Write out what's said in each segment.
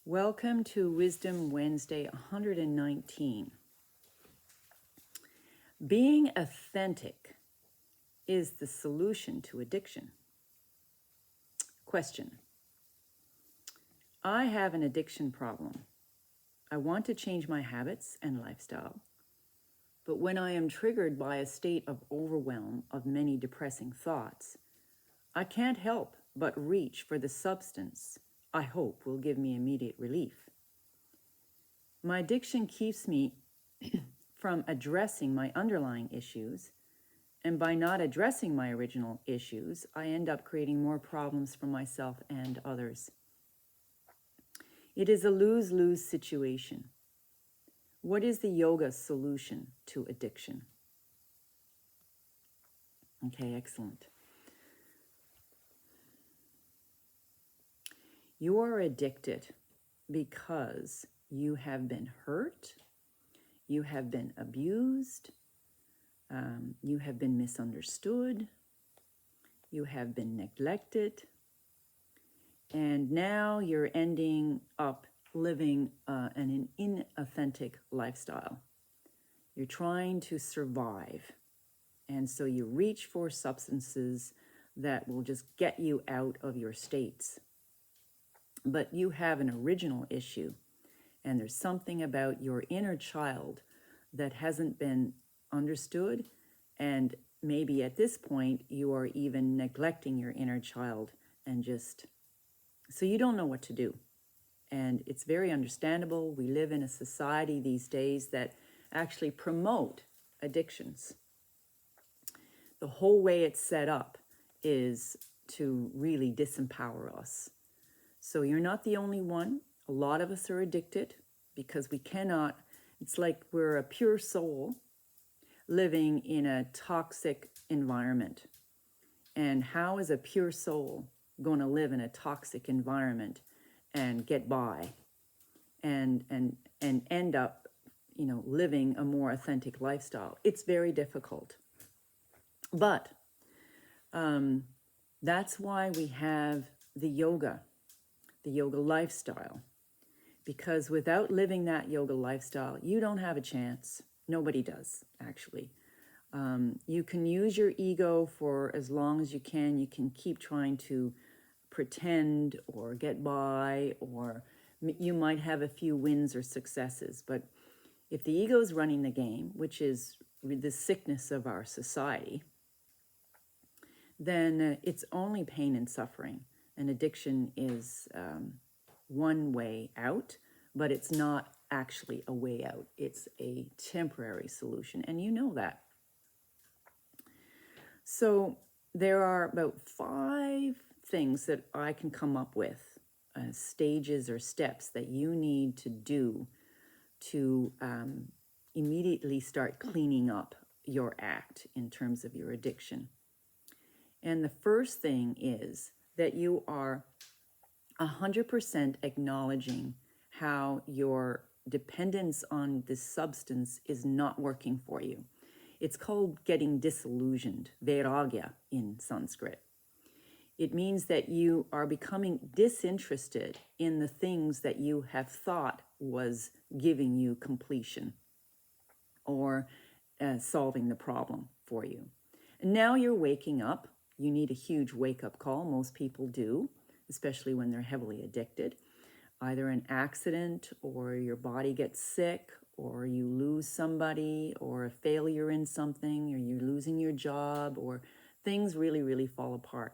Welcome to Wisdom Wednesday 119. Being authentic is the solution to addiction. Question. I have an addiction problem. I want to change my habits and lifestyle, but when I am triggered by a state of overwhelm of many depressing thoughts, I can't help but reach for the substance I hope will give me immediate relief. My addiction keeps me from addressing my underlying issues, and by not addressing my original issues, I end up creating more problems for myself and others. It is a lose-lose situation. What is the yoga solution to addiction? Okay, excellent. You are addicted because you have been hurt, you have been abused, you have been misunderstood, you have been neglected, and now you're ending up living an inauthentic lifestyle. You're trying to survive, and so you reach for substances that will just get you out of your states. But you have an original issue, and there's something about your inner child that hasn't been understood, and maybe at this point you are even neglecting your inner child, and so you don't know what to do. And it's very understandable. We live in a society these days that actually promote addictions. The whole way it's set up is to really disempower us. So you're not the only one. A lot of us are addicted because we cannot, it's like we're a pure soul living in a toxic environment. And how is a pure soul going to live in a toxic environment and get by and end up, living a more authentic lifestyle? It's very difficult. But that's why we have the yoga lifestyle. Because without living that yoga lifestyle, you don't have a chance. Nobody does, actually. You can use your ego for as long as you can. You can keep trying to pretend or get by, or you might have a few wins or successes. But if the ego is running the game, which is the sickness of our society, then it's only pain and suffering. And addiction is one way out, but it's not actually a way out. It's a temporary solution, and you know that. So there are about 5 things that I can come up with, stages or steps that you need to do to immediately start cleaning up your act in terms of your addiction. And the first thing is that you are 100% acknowledging how your dependence on this substance is not working for you. It's called getting disillusioned, vairagya in Sanskrit. It means that you are becoming disinterested in the things that you have thought was giving you completion or solving the problem for you. And now you're waking up. You need a huge wake-up call. Most people do, especially when they're heavily addicted. Either an accident, or your body gets sick, or you lose somebody, or a failure in something, or you're losing your job, or things really, really fall apart.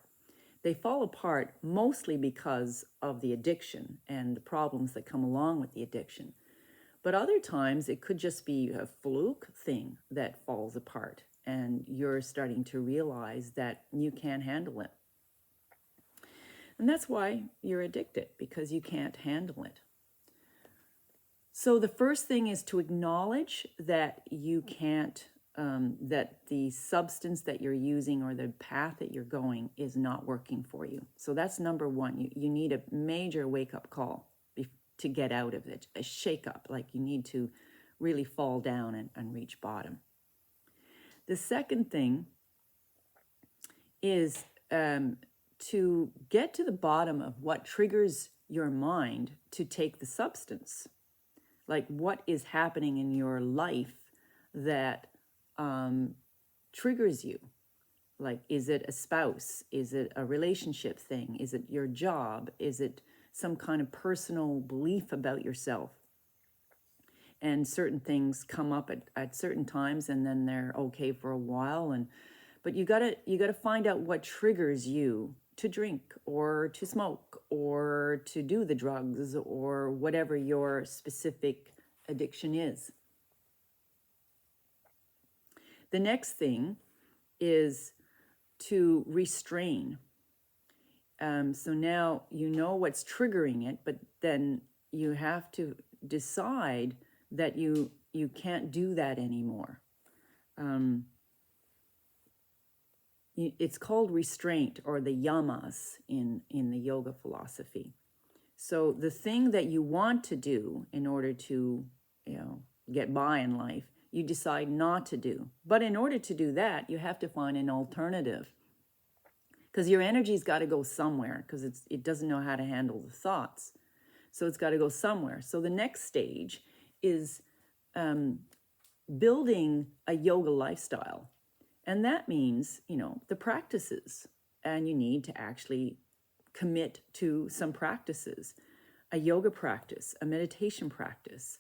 They fall apart mostly because of the addiction and the problems that come along with the addiction. But other times it could just be a fluke thing that falls apart, and you're starting to realize that you can't handle it. And that's why you're addicted, because you can't handle it. So the first thing is to acknowledge that you can't, that the substance that you're using or the path that you're going is not working for you. So that's number one. You need a major wake-up call to get out of it, a shake-up, like you need to really fall down and reach bottom. The second thing is to get to the bottom of what triggers your mind to take the substance. Like, what is happening in your life that triggers you? Like, is it a spouse? Is it a relationship thing? Is it your job? Is it some kind of personal belief about yourself? And certain things come up at certain times, and then they're okay for a while. But you gotta find out what triggers you to drink or to smoke or to do the drugs or whatever your specific addiction is. The next thing is to restrain. So now you know what's triggering it, but then you have to decide that you can't do that anymore. It's called restraint, or the yamas in the yoga philosophy. So the thing that you want to do in order to, get by in life, you decide not to do. But in order to do that, you have to find an alternative, because your energy's got to go somewhere, because it doesn't know how to handle the thoughts. So it's got to go somewhere. So the next stage is building a yoga lifestyle. And that means, the practices. And you need to actually commit to some practices. A yoga practice, a meditation practice,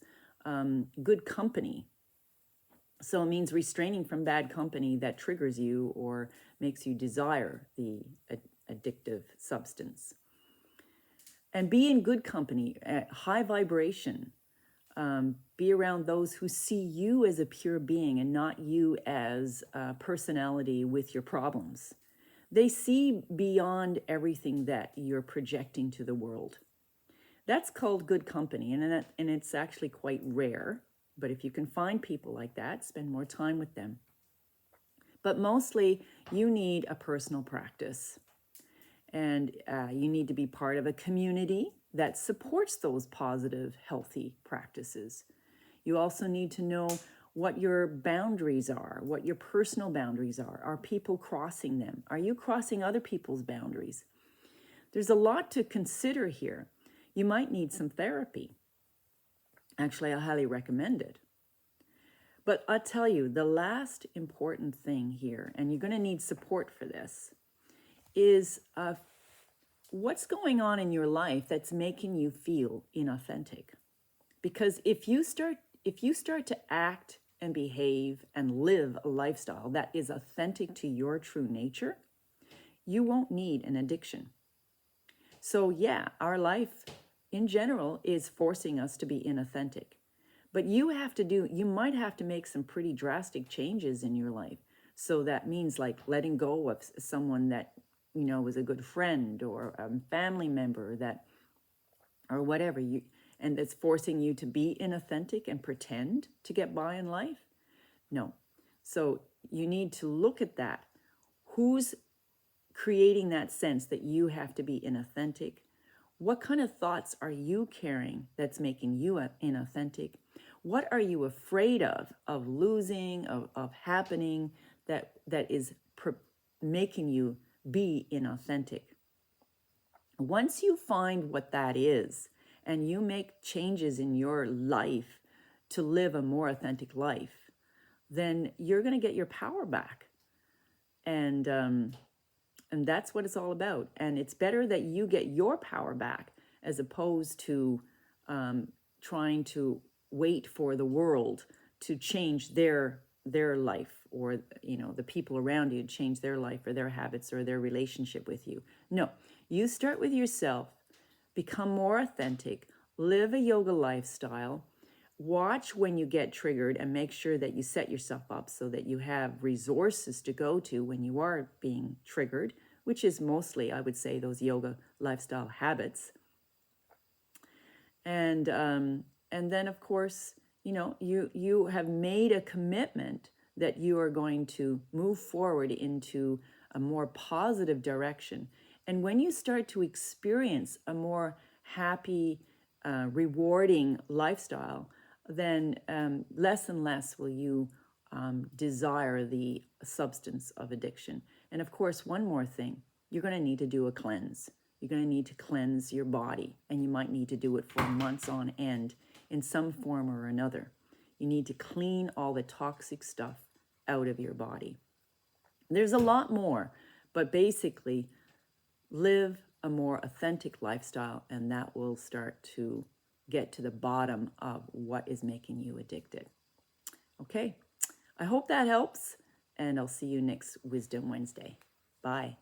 good company. So it means restraining from bad company that triggers you or makes you desire the addictive substance. And be in good company, high vibration. Be around those who see you as a pure being and not you as a personality with your problems. They see beyond everything that you're projecting to the world. That's called good company, and it's actually quite rare. But if you can find people like that, spend more time with them. But mostly, you need a personal practice. And you need to be part of a community that supports those positive, healthy practices. You also need to know what your boundaries are, what your personal boundaries are. Are people crossing them? Are you crossing other people's boundaries? There's a lot to consider here. You might need some therapy. Actually, I highly recommend it. But I'll tell you, the last important thing here, and you're going to need support for this, is what's going on in your life that's making you feel inauthentic. Because if you start to act and behave and live a lifestyle that is authentic to your true nature, you won't need an addiction. So yeah, our life in general is forcing us to be inauthentic. But you might have to make some pretty drastic changes in your life. So that means like letting go of someone that, was a good friend or a family member or whatever, and that's forcing you to be inauthentic and pretend to get by in life. No. So you need to look at that. Who's creating that sense that you have to be inauthentic? What kind of thoughts are you carrying that's making you inauthentic? What are you afraid of losing, of happening, that is making you be inauthentic? Once you find what that is, and you make changes in your life to live a more authentic life, then you're going to get your power back. And that's what it's all about. And it's better that you get your power back as opposed to trying to wait for the world to change their life, or the people around you to change their life or their habits or their relationship with you. No, you start with yourself, become more authentic, live a yoga lifestyle, watch when you get triggered, and make sure that you set yourself up so that you have resources to go to when you are being triggered, which is mostly, I would say, those yoga lifestyle habits. And then, of course, you have made a commitment that you are going to move forward into a more positive direction. And when you start to experience a more happy, rewarding lifestyle, then less and less will you desire the substance of addiction. And of course, one more thing, you're going to need to do a cleanse. You're going to need to cleanse your body, and you might need to do it for months on end in some form or another. You need to clean all the toxic stuff out of your body. There's a lot more, but basically, live a more authentic lifestyle, and that will start to get to the bottom of what is making you addicted. Okay, I hope that helps, and I'll see you next Wisdom Wednesday. Bye.